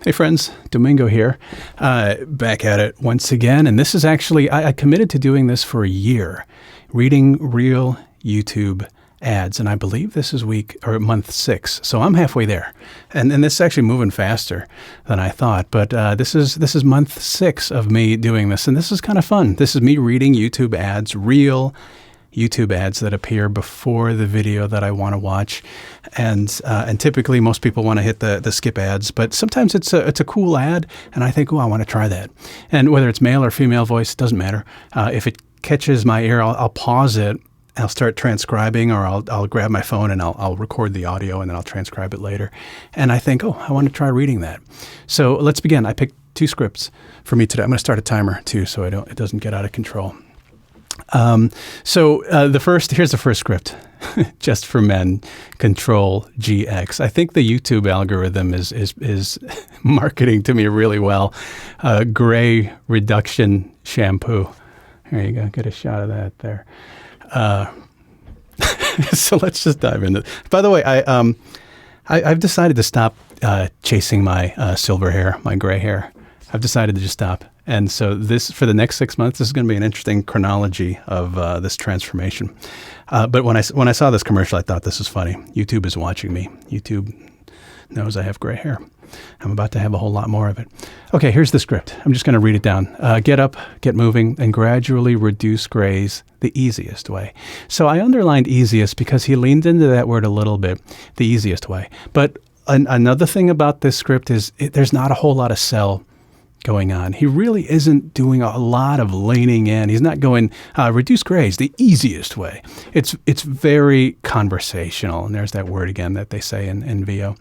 Hey friends, Domingo here, back at it once again. And this is actually, I committed to doing this for a year, reading real YouTube ads. And I believe this is month 6. So I'm halfway there. And this is actually moving faster than I thought. But this is month 6 of me doing this. And this is kind of fun. This is me reading YouTube ads, real YouTube ads that appear before the video that I want to watch, and typically most people want to hit the skip ads, but sometimes it's a cool ad, and I think, oh, I want to try that. And whether it's male or female voice, it doesn't matter. If it catches my ear, I'll pause it. I'll start transcribing, or I'll grab my phone and I'll record the audio and then I'll transcribe it later. And I think, oh, I want to try reading that. So let's begin. I picked 2 scripts for me today. I'm going to start a timer too, so it doesn't get out of control. Here's the first script, just for men, Control GX. I think the YouTube algorithm is marketing to me really well. Gray reduction shampoo. There you go. Get a shot of that there. So let's just dive into it. By the way, I've decided to stop chasing my silver hair, my gray hair. I've decided to just stop. And so for the next 6 months, this is going to be an interesting chronology of this transformation. But when I saw this commercial, I thought this was funny. YouTube is watching me. YouTube knows I have gray hair. I'm about to have a whole lot more of it. Okay, here's the script. I'm just going to read it down. Get up, get moving, and gradually reduce grays the easiest way. So I underlined easiest because he leaned into that word a little bit, the easiest way. But another thing about this script is there's not a whole lot of sell going on. He really isn't doing a lot of leaning in. He's not going, reduce grays the easiest way. It's very conversational. And there's that word again that they say in VO.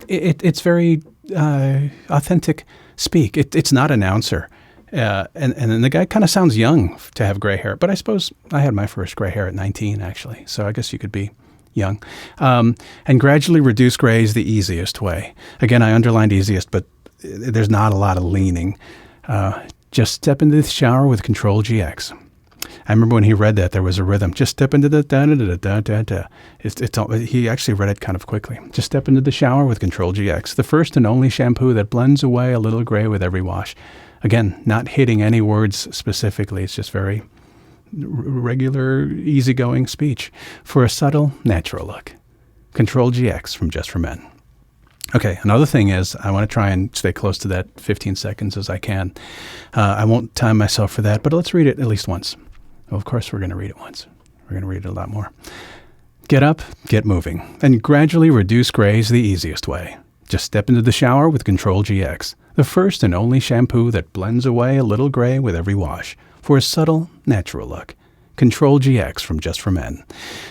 It's very authentic speak. It's not announcer. And then the guy kind of sounds young to have gray hair. But I suppose I had my first gray hair at 19, actually. So I guess you could be young. And gradually reduce grays the easiest way. Again, I underlined easiest, but there's not a lot of leaning. Just step into the shower with Control GX. I remember when he read that, there was a rhythm. Just step into the da-da-da-da-da-da. He actually read it kind of quickly. Just step into the shower with Control GX, the first and only shampoo that blends away a little gray with every wash. Again, not hitting any words specifically. It's just very regular, easygoing speech for a subtle, natural look. Control GX from Just for Men. Okay, another thing is I want to try and stay close to that 15 seconds as I can. I won't time myself for that, but let's read it at least once. Well, of course, we're going to read it once. We're going to read it a lot more. Get up, get moving, and gradually reduce grays the easiest way. Just step into the shower with Control GX, the first and only shampoo that blends away a little gray with every wash for a subtle, natural look. Control GX from Just for Men.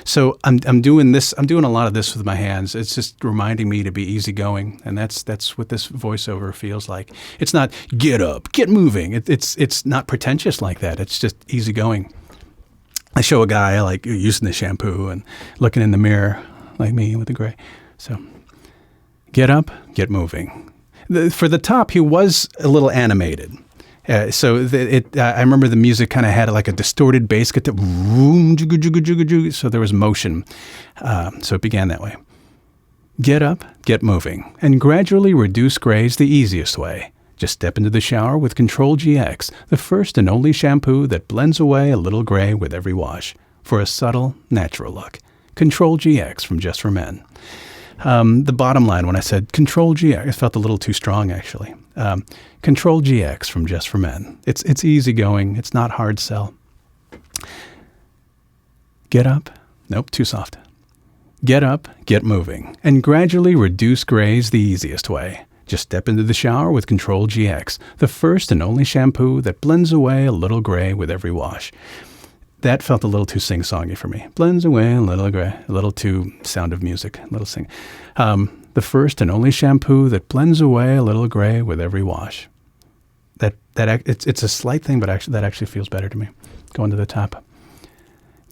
So I'm doing this. I'm doing a lot of this with my hands. It's just reminding me to be easygoing, and that's what this voiceover feels like. It's not get up, get moving. It's not pretentious like that. It's just easygoing. I show a guy like using the shampoo and looking in the mirror like me with the gray. So get up, get moving. For the top, he was a little animated. I remember the music kind of had like a distorted bass guitar, so there was motion. So it began that way. Get up, get moving, and gradually reduce grays the easiest way. Just step into the shower with Control GX, the first and only shampoo that blends away a little gray with every wash for a subtle, natural look. Control GX from Just for Men. The bottom line when I said Control GX, it felt a little too strong actually. Control GX from Just for Men. It's easygoing. It's not hard sell. Get up. Nope, too soft. Get up, get moving, and gradually reduce grays the easiest way. Just step into the shower with Control GX, the first and only shampoo that blends away a little gray with every wash. That felt a little too sing-songy for me. Blends away a little gray, a little too Sound of Music, a little sing. The first and only shampoo that blends away a little gray with every wash. It's a slight thing, but that actually feels better to me. Going to the top.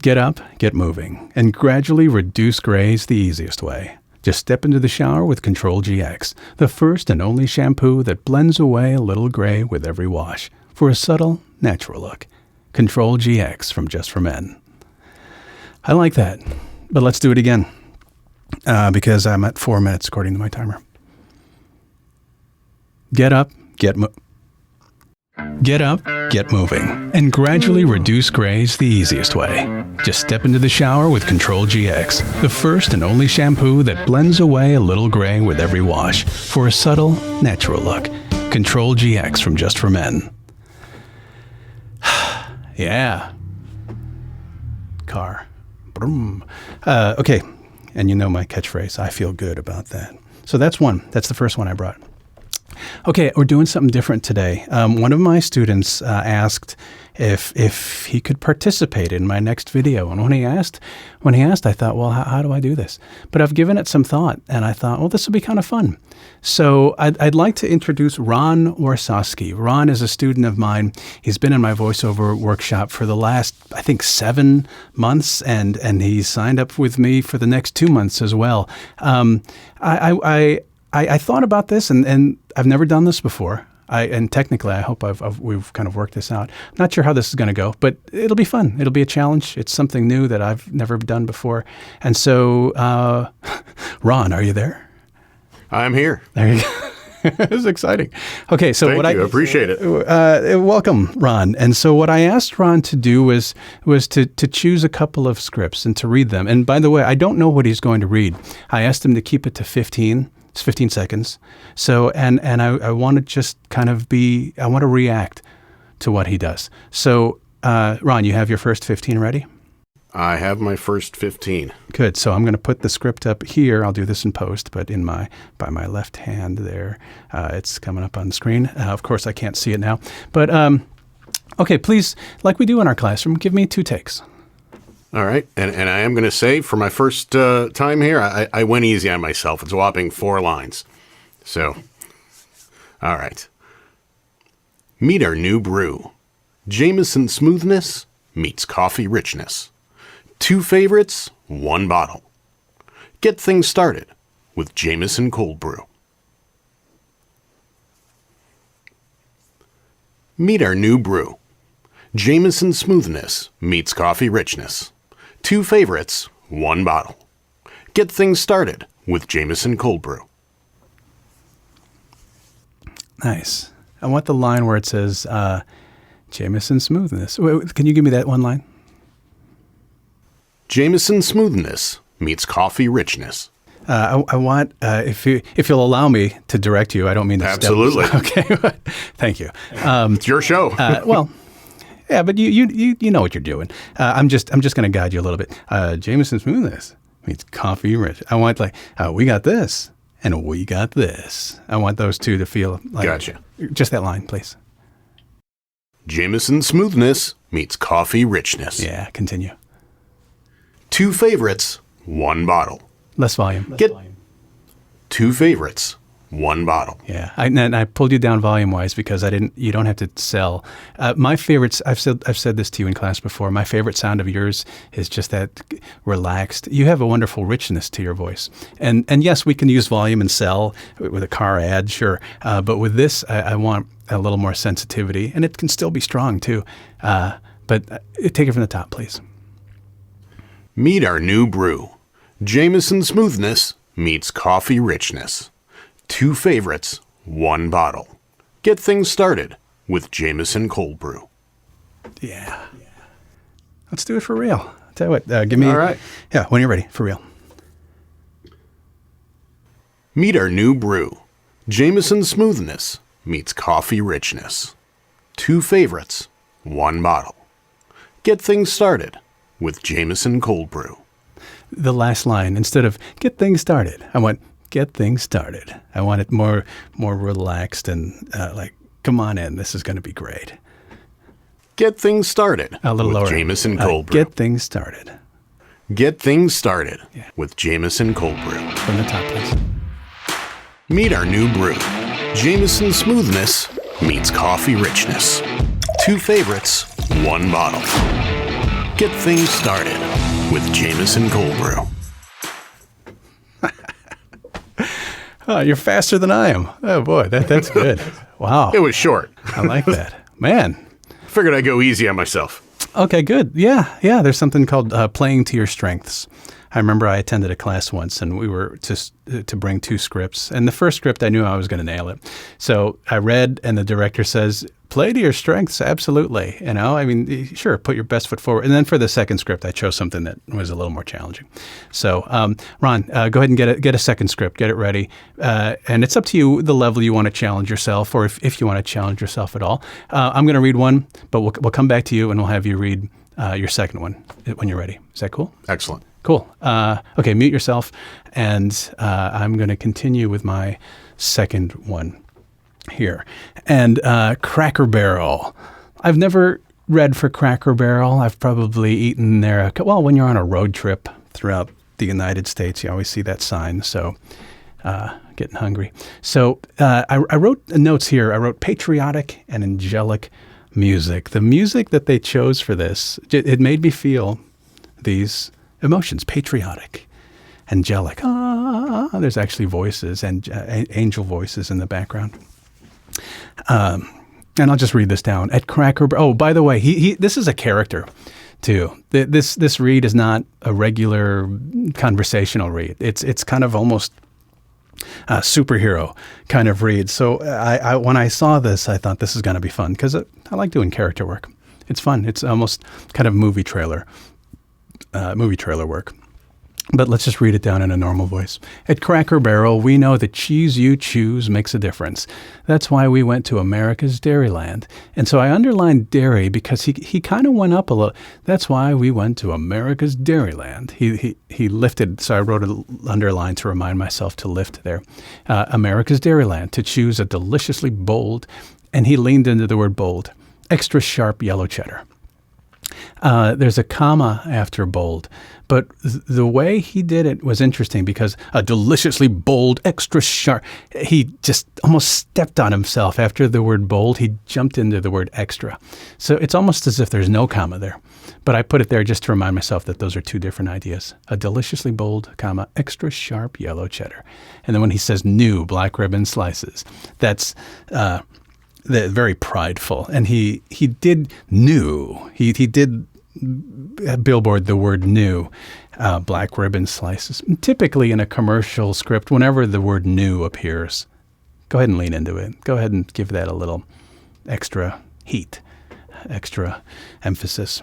Get up, get moving, and gradually reduce grays the easiest way. Just step into the shower with Control GX, the first and only shampoo that blends away a little gray with every wash for a subtle, natural look. Control GX from Just for Men. I like that, but let's do it again because I'm at 4 minutes according to my timer. Get up, get moving, and gradually reduce grays the easiest way. Just step into the shower with Control GX, the first and only shampoo that blends away a little gray with every wash for a subtle, natural look. Control GX from Just for Men. Yeah. Car. Broom. Okay, and you know my catchphrase, I feel good about that. So that's one. That's the first one I brought. Okay, we're doing something different today. One of my students asked if he could participate in my next video, and when he asked, I thought, well, how do I do this? But I've given it some thought, and I thought, well, this will be kind of fun. So I'd like to introduce Ron Warsawski. Ron is a student of mine. He's been in my voiceover workshop for the last, I think, 7 months, and he's signed up with me for the next 2 months as well. I thought about this, and I've never done this before. And technically, I hope we've kind of worked this out. I'm not sure how this is going to go, but it'll be fun. It'll be a challenge. It's something new that I've never done before. And so, Ron, are you there? I'm here. There you go. This is exciting. Okay, so Thank you. I appreciate it. Welcome, Ron. And so what I asked Ron to do was to choose a couple of scripts and to read them. And by the way, I don't know what he's going to read. I asked him to keep it to 15. It's 15 seconds. So, and I want to just kind of I want to react to what he does. So, Ron, you have your first 15 ready? I have my first 15. Good. So I'm going to put the script up here. I'll do this in post, but by my left hand there, it's coming up on the screen. Of course, I can't see it now. But, okay, please, like we do in our classroom, give me 2 takes. All right. And I am going to say, for my first time here, I went easy on myself. It's a whopping 4 lines. So, all right. Meet our new brew. Jameson smoothness meets coffee richness. 2 favorites, 1 bottle. Get things started with Jameson cold brew. Meet our new brew. Jameson smoothness meets coffee richness. 2 favorites, 1 bottle. Get things started with Jameson cold brew. Nice. I want the line where it says Jameson smoothness. Wait, can you give me that one line? Jameson smoothness meets coffee richness. I want, if you'll allow me to direct you, I don't mean to Absolutely. Okay, thank you. It's your show. Well, yeah, but you know what you're doing. I'm just going to guide you a little bit. Jameson smoothness meets coffee rich. I want we got this and we got this. I want those two to feel like. Gotcha. Just that line, please. Jameson smoothness meets coffee richness. Yeah, continue. 2 favorites, 1 bottle. Less volume. Get 2 favorites, 1 bottle. Yeah, I pulled you down volume-wise because you don't have to sell. My favorites, I've said this to you in class before, my favorite sound of yours is just that relaxed. You have a wonderful richness to your voice. And yes, we can use volume and sell with a car ad, sure. But with this, I want a little more sensitivity, and it can still be strong too. But take it from the top, please. Meet our new brew. Jameson smoothness meets coffee richness. 2 favorites, 1 bottle. Get things started with Jameson cold brew. Yeah. Let's do it for real. I'll tell you what, give me. All right. Yeah, when you're ready, for real. Meet our new brew. Jameson smoothness meets coffee richness. 2 favorites, 1 bottle. Get things started with Jameson cold brew. The last line, instead of get things started, I want get things started. I want it more relaxed and come on in. This is going to be great. Get things started A little with lower. Jameson cold brew. Get things started. Get things started with Jameson cold brew. From the top, please. Meet our new brew. Jameson smoothness meets coffee richness. 2 favorites, 1 bottle. Get things started with Jameson cold brew. Oh, you're faster than I am. Oh boy, that's good. Wow. It was short. I like that. Man. Figured I'd go easy on myself. Okay, good. Yeah. There's something called playing to your strengths. I remember I attended a class once, and we were to bring 2 scripts. And the first script, I knew I was going to nail it. So I read, and the director says, "Play to your strengths, absolutely." I mean, sure, put your best foot forward. And then for the second script, I chose something that was a little more challenging. So, Ron, go ahead and get a second script, get it ready, and it's up to you the level you want to challenge yourself, or if you want to challenge yourself at all. I'm going to read one, but we'll come back to you, and we'll have you read your second one when you're ready. Is that cool? Excellent. Cool. Okay, mute yourself, and I'm going to continue with my second one here. And Cracker Barrel. I've never read for Cracker Barrel. I've probably eaten there. Well, when you're on a road trip throughout the United States, you always see that sign. So getting hungry. So I wrote notes here. I wrote patriotic and angelic music. The music that they chose for this, it made me feel these emotions: patriotic, angelic. There's actually voices and angel voices in the background. And I'll just read this down. At Cracker. Oh, by the way, this is a character, too. This read is not a regular conversational read. It's kind of almost a superhero kind of read. So I when I saw this, I thought this is going to be fun because I like doing character work. It's fun. It's almost kind of movie trailer work. But let's just read it down in a normal voice. At Cracker Barrel, we know the cheese you choose makes a difference. That's why we went to America's Dairyland. And so I underlined dairy because he kind of went up a little. That's why we went to America's Dairyland. He lifted, so I wrote an underline to remind myself to lift there. America's Dairyland, to choose a deliciously bold, and he leaned into the word bold, extra sharp yellow cheddar. There's a comma after bold, but the way he did it was interesting because a deliciously bold, extra sharp, he just almost stepped on himself. After the word bold, he jumped into the word extra. So it's almost as if there's no comma there, but I put it there just to remind myself that those are 2 different ideas. A deliciously bold, comma, extra sharp yellow cheddar. And then when he says new black ribbon slices, that's very prideful. And he did new. He did billboard the word new, black ribbon slices. Typically in a commercial script, whenever the word new appears, go ahead and lean into it. Go ahead and give that a little extra heat, extra emphasis.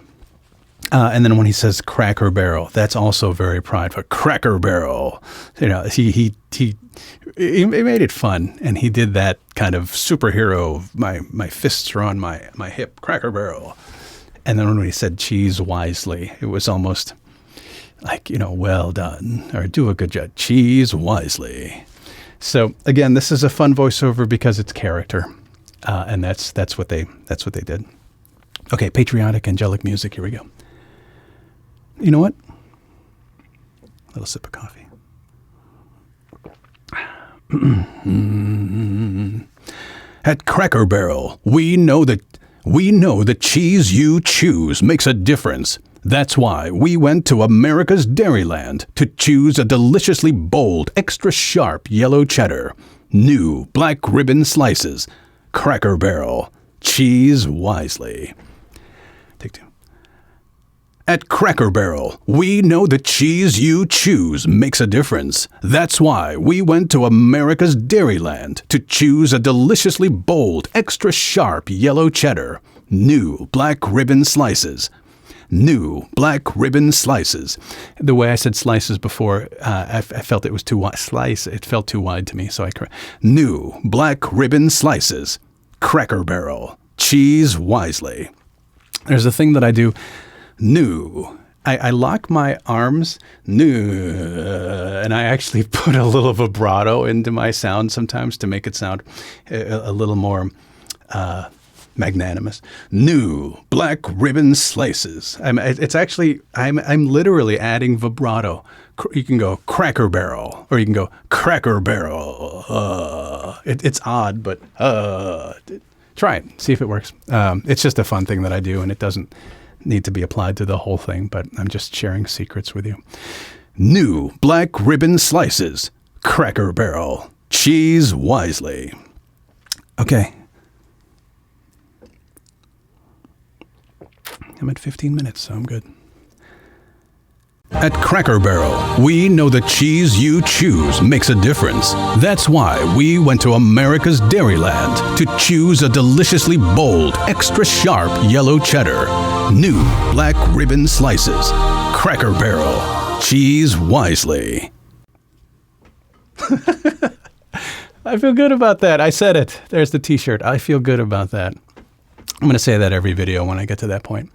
And then when he says Cracker Barrel, that's also very prideful. Cracker Barrel. He made it fun, and he did that kind of superhero. My fists are on my hip. Cracker Barrel. And then when he said cheese wisely, it was almost like, well done, or do a good job. Cheese wisely. So again, this is a fun voiceover because it's character, and that's what they did. Okay, patriotic, angelic music. Here we go. You know what? A little sip of coffee. At Cracker Barrel, we know the cheese you choose makes a difference. That's why we went to America's Dairyland to choose a deliciously bold, extra sharp yellow cheddar, new black ribbon slices, Cracker Barrel, cheese wisely. Take 2. At Cracker Barrel, we know the cheese you choose makes a difference. That's why we went to America's Dairyland to choose a deliciously bold, extra sharp yellow cheddar, new black ribbon slices. New black ribbon slices. The way I said slices before, I felt it was too wide. Slice, it felt too wide to me, so I new black ribbon slices, Cracker Barrel, cheese wisely. There's a thing that I do. New. I lock my arms, new, and I actually put a little vibrato into my sound sometimes to make it sound a little more magnanimous. New black ribbon slices. It's actually, I'm literally adding vibrato. You can go Cracker Barrel, or you can go Cracker Barrel. It's odd, but try it. See if it works. It's just a fun thing that I do, and it doesn't need to be applied to the whole thing, but I'm just sharing secrets with you. New black ribbon slices, Cracker Barrel, cheese wisely. Okay. I'm at 15 minutes, so I'm good. At Cracker Barrel, we know the cheese you choose makes a difference. That's why we went to America's Dairyland to choose a deliciously bold, extra sharp yellow cheddar. New black ribbon slices. Cracker Barrel. Cheese wisely. I feel good about that. I said it. There's the t-shirt. I feel good about that. I'm going to say that every video when I get to that point.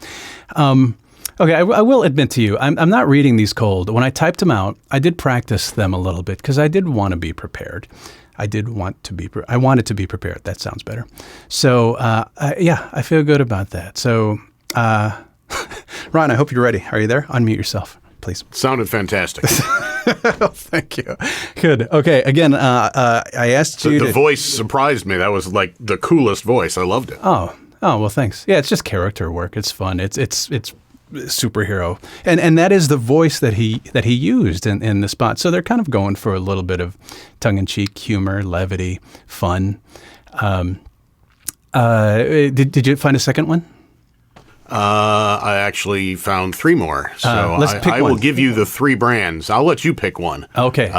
Okay, I will admit to you, I'm not reading these cold. When I typed them out, I did practice them a little bit because I did want to be prepared. I wanted to be prepared. That sounds better. So, yeah, I feel good about that. So, Ron, I hope you're ready. Are you there? Unmute yourself, please. Sounded fantastic. Thank you. Good. Okay, again, I asked you The voice surprised me. That was like the coolest voice. I loved it. Oh, well, thanks. Yeah, it's just character work. It's fun. It's superhero, and that is the voice that he used in the spot. So they're kind of going for a little bit of tongue-in-cheek humor, levity, fun. Did you find a second one? I actually found 3 more, so let's pick I one. will give you the 3 brands. I'll let you pick one. Okay.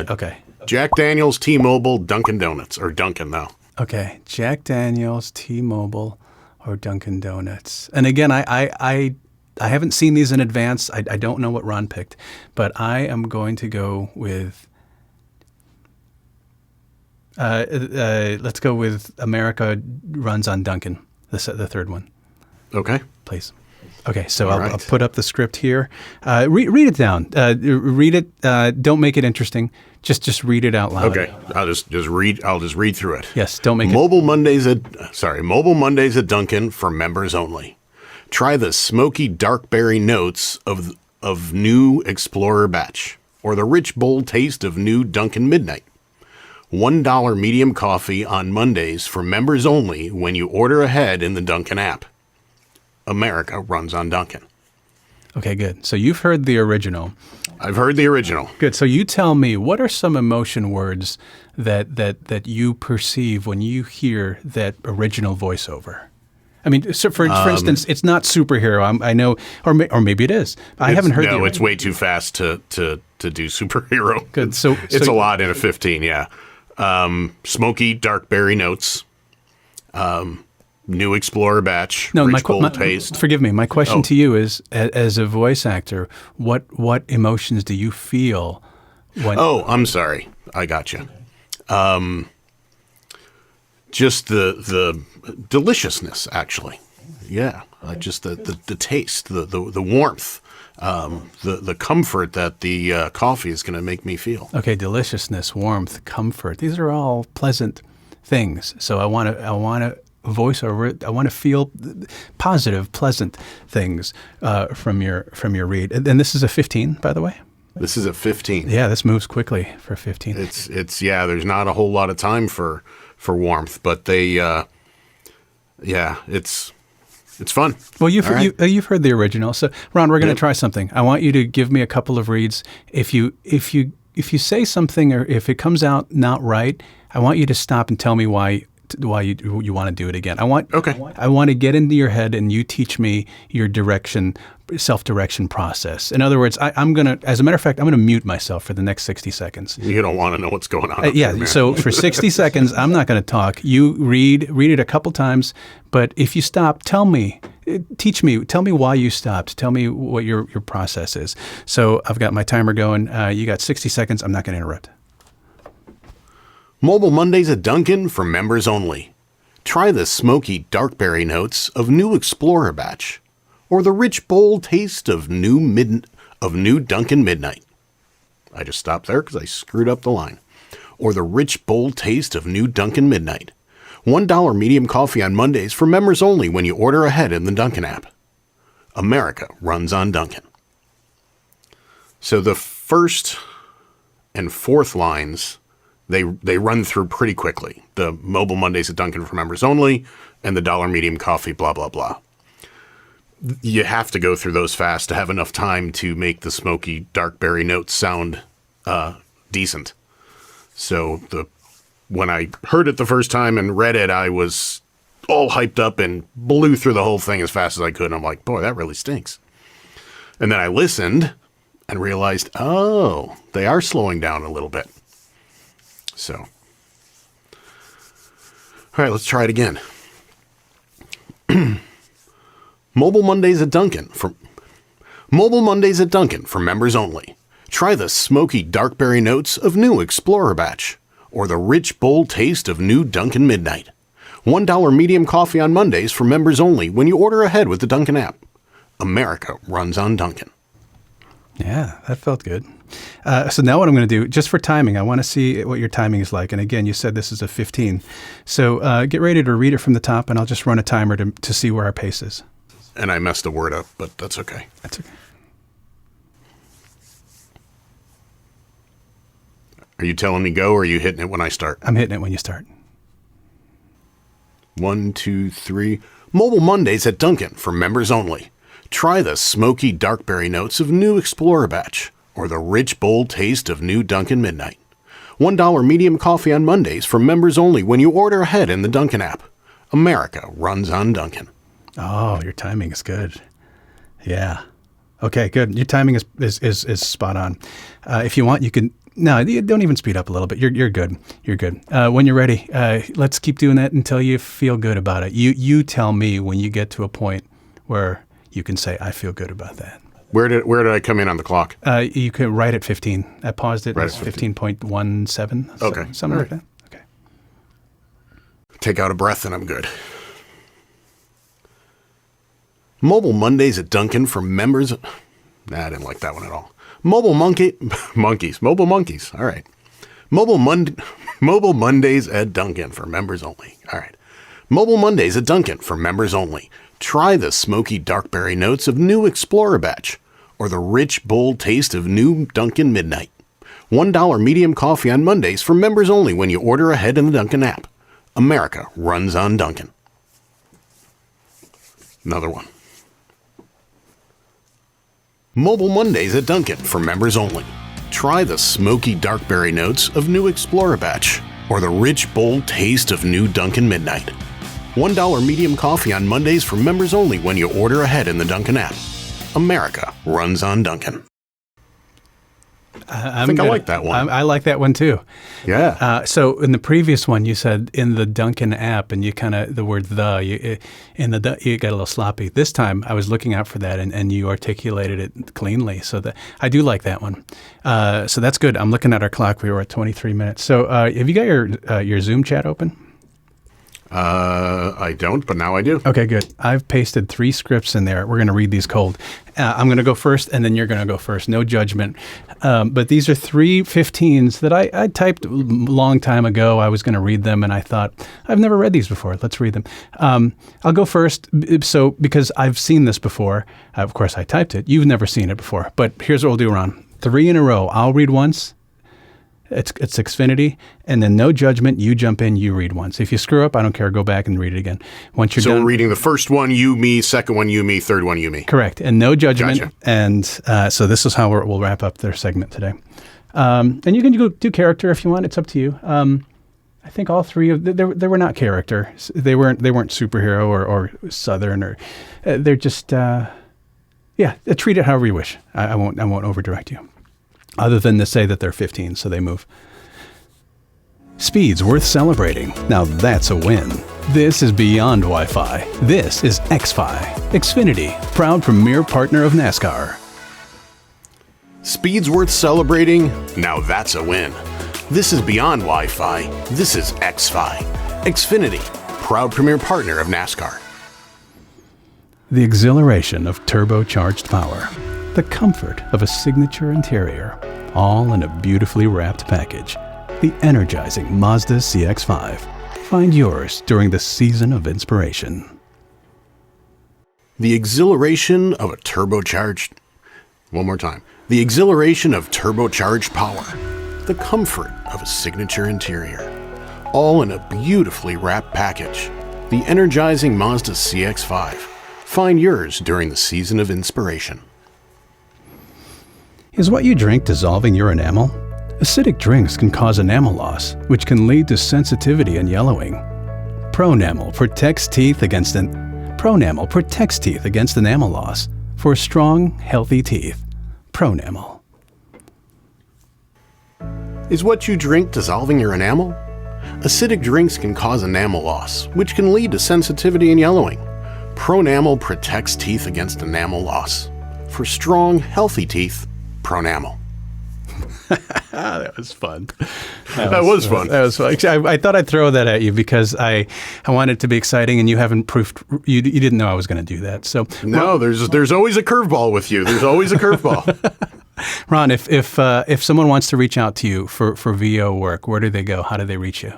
Okay. Jack Daniels, T-Mobile, Dunkin' Donuts, or Dunkin' though. Okay. Jack Daniels, T-Mobile, or Dunkin' Donuts. And again, I haven't seen these in advance. I don't know what Ron picked, but I am going to go with. Let's go with America runs on Dunkin'. The third one. Okay. Please. Okay, so All I'll right. put up the script here. Read it down. Read it. Don't make it interesting. Just read it out loud. Okay. I'll just read. I'll just read through it. Yes. Don't make Mobile Mondays at Dunkin' for members only. Try the smoky dark berry notes of new Explorer batch, or the rich bold taste of new Dunkin' Midnight. $1 medium coffee on Mondays for members only when you order ahead in the Dunkin' app. America runs on Dunkin'. it. Okay, good. So you've heard the original. I've heard the original. Good. So you tell me, what are some emotion words that you perceive when you hear that original voiceover? I mean, so for instance, it's not superhero. I know, or maybe it is. I haven't heard. No, it's way too fast to do superhero. Good. So It's a lot in a 15. Yeah. Smoky dark berry notes. New Explorer batch. No, rich bold taste. Forgive me. My question to you is, as a voice actor, what emotions do you feel when? Oh, I'm sorry. I got you. Just the deliciousness, actually. Yeah, just the taste, the warmth, the comfort that the coffee is going to make me feel. Okay, deliciousness, warmth, comfort. These are all pleasant things. So I want to voice over it. I want to feel positive, pleasant things from your read. And this is a 15, by the way. This is a 15. Yeah, this moves quickly for 15. It's yeah. There's not a whole lot of time for warmth, but they it's fun. Well, you've All right. you've heard the original. So, Ron, we're going to try something. I want you to give me a couple of reads. If you say something or if it comes out not right, I want you to stop and tell me why you want to do it again. I want to get into your head and you teach me your self-direction process. In other words, I'm going to, as a matter of fact, I'm going to mute myself for the next 60 seconds. You don't want to know what's going on. Yeah. There, So for 60 seconds, I'm not going to talk. You read it a couple times, but if you stop, tell me why you stopped. Tell me what your process is. So I've got my timer going. You got 60 seconds. I'm not going to interrupt. Mobile Mondays at Dunkin' for members only. Try the smoky dark berry notes of new Explorer batch, or the rich bold taste of new Dunkin' Midnight. I just stopped there because I screwed up the line. Or the rich bold taste of new Dunkin' Midnight. $1 medium coffee on Mondays for members only when you order ahead in the Dunkin' app. America runs on Dunkin'. So the first and fourth lines, they run through pretty quickly. The Mobile Mondays at Dunkin' for members only, and the $1 medium coffee, blah, blah, blah. You have to go through those fast to have enough time to make the smoky dark berry notes sound decent. So when I heard it the first time and read it, I was all hyped up and blew through the whole thing as fast as I could. And I'm like, boy, that really stinks. And then I listened, and realized, oh, they are slowing down a little bit. So, all right, let's try it again. Mobile Mondays at Dunkin' for members only. Try the smoky dark berry notes of new Explorer Batch or the rich, bold taste of new Dunkin' Midnight. $1 medium coffee on Mondays for members only when you order ahead with the Dunkin' app. America runs on Dunkin'. Yeah, that felt good. So now what I'm going to do, just for timing, I want to see what your timing is like. And again, you said this is a 15. So get ready to read it from the top, and I'll just run a timer to see where our pace is. And I messed a word up, but that's okay. That's okay. Are you telling me go, or are you hitting it when I start? I'm hitting it when you start. 1, 2, 3. Mobile Mondays at Dunkin' for members only. Try the smoky dark berry notes of new Explorer Batch or the rich, bold taste of new Dunkin' Midnight. $1 medium coffee on Mondays for members only when you order ahead in the Dunkin' app. America runs on Dunkin'. Oh, your timing is good. Yeah. Okay, good. Your timing is spot on. If you want, you can... No, you don't even speed up a little bit. You're good. You're good. When you're ready, let's keep doing that until you feel good about it. You tell me when you get to a point where you can say, I feel good about that. Where did I come in on the clock? You can right at 15. I paused it. Right It's 15.17. Okay. Something like that. Okay. Take out a breath and I'm good. Mobile Mondays at Dunkin' for members... Nah, I didn't like that one at all. Mobile monkeys. All right. Mobile Mondays at Dunkin' for members only. All right. Mobile Mondays at Dunkin' for members only. Try the smoky dark berry notes of new Explorer Batch or the rich, bold taste of new Dunkin' Midnight. $1 medium coffee on Mondays for members only when you order ahead in the Dunkin' app. America runs on Dunkin'. Another one. Mobile Mondays at Dunkin' for members only. Try the smoky dark berry notes of new Explorer Batch or the rich, bold taste of new Dunkin' Midnight. $1 medium coffee on Mondays for members only when you order ahead in the Dunkin' app. America runs on Dunkin'. I think I like that one. I like that one too. Yeah. So in the previous one, you said in the Dunkin' app, and you kind of, the word you got a little sloppy. This time, I was looking out for that, and you articulated it cleanly. So I do like that one. So that's good. I'm looking at our clock. We were at 23 minutes. So have you got your Zoom chat open? I don't, but now I do. Okay, good. I've pasted 3 scripts in there. We're going to read these cold. I'm going to go first, and then you're going to go first. No judgment. But these are 3 15s that I typed a long time ago. I was going to read them, and I thought, I've never read these before. Let's read them. I'll go first. So because I've seen this before, of course, I typed it. You've never seen it before. But here's what we'll do, Ron. 3 in a row. I'll read once. It's Xfinity, and then no judgment. You jump in, you read once. If you screw up, I don't care. Go back and read it again. Once you're done. So we're reading the first one, you, me, second one, you, me, third one, you, me. Correct, and no judgment. Gotcha. And so this is how we'll wrap up their segment today. And you can do character if you want. It's up to you. I think all 3 of they were not character. They weren't superhero or Southern or they're just treat it however you wish. I won't overdirect you. Other than to say that they're 15, so they move. Speed's worth celebrating. Now that's a win. This is beyond Wi-Fi. This is XFi. Xfinity, proud premier partner of NASCAR. Speed's worth celebrating. Now that's a win. This is beyond Wi-Fi. This is XFi. Xfinity, proud premier partner of NASCAR. The exhilaration of turbocharged power. The comfort of a signature interior, all in a beautifully wrapped package. The energizing Mazda CX-5. Find yours during the season of inspiration. The exhilaration of a turbocharged... One more time. The exhilaration of turbocharged power. The comfort of a signature interior, all in a beautifully wrapped package. The energizing Mazda CX-5. Find yours during the season of inspiration. Is what you drink dissolving your enamel? Acidic drinks can cause enamel loss, which can lead to sensitivity and yellowing. Pronamel protects teeth against enamel loss for strong, healthy teeth. Pronamel. Is what you drink dissolving your enamel? Acidic drinks can cause enamel loss, which can lead to sensitivity and yellowing. Pronamel protects teeth against enamel loss. For strong, healthy teeth, Pronamel. That was fun. That was fun. That was fun. I thought I'd throw that at you because I wanted it to be exciting, and you haven't proved you didn't know I was going to do that. So no, there's always a curveball with you. There's always a curveball. Ron, if someone wants to reach out to you for VO work, where do they go? How do they reach you?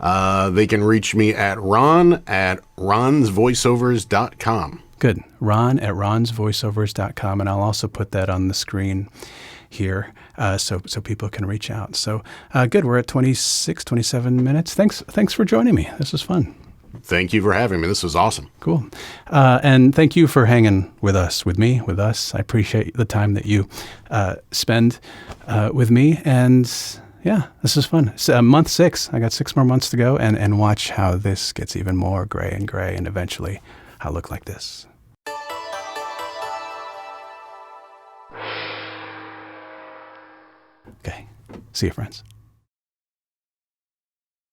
They can reach me at ron@ronsvoiceovers.com. Good. Ron at ronsvoiceovers.com. And I'll also put that on the screen here so people can reach out. So good. We're at 26, 27 minutes. Thanks for joining me. This was fun. Thank you for having me. This was awesome. Cool. And thank you for hanging with us. I appreciate the time that you spend with me. And yeah, this is fun. So, month 6. I got 6 more months to go, and watch how this gets even more gray, and eventually I'll look like this. Okay. See you, friends.